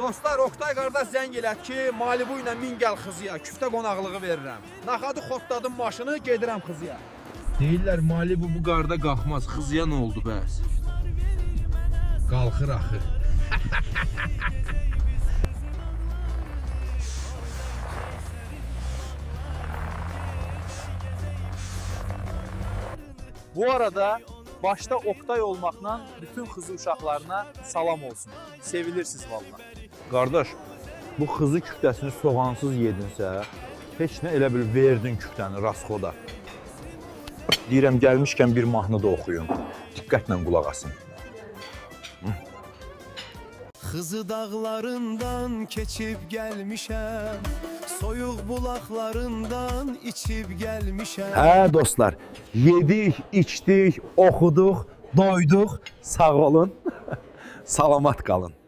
Dostlar, Oktay qardaş zəng elət ki, Malibu ilə min gəl Xızıya, küftə qonaqlığı verirəm. Naxadı xotladım maşını, gedirəm Xızıya. Deyirlər Malibu bu qarda qalxmaz, Xızıya nə oldu bəs? Qalxır axı. Bu arada başta Oktay olmaqla bütün Xızı uşaqlarına salam olsun. Sevilirsiniz vallahi. Qardaş, bu Xızı küftəsini soğansız yedinsə, heç nə elə bil verdin küftəni rasxoda. Deyirəm, gəlmişkən bir mahnı da oxuyun. Diqqətlə qulaq asın. Xızı dağlarından keçib gəlmişəm, soyuq bulaqlarından içib gəlmişəm. Hə dostlar, yedik, içdik, oxuduq, doyduq, sağ olun, salamat qalın.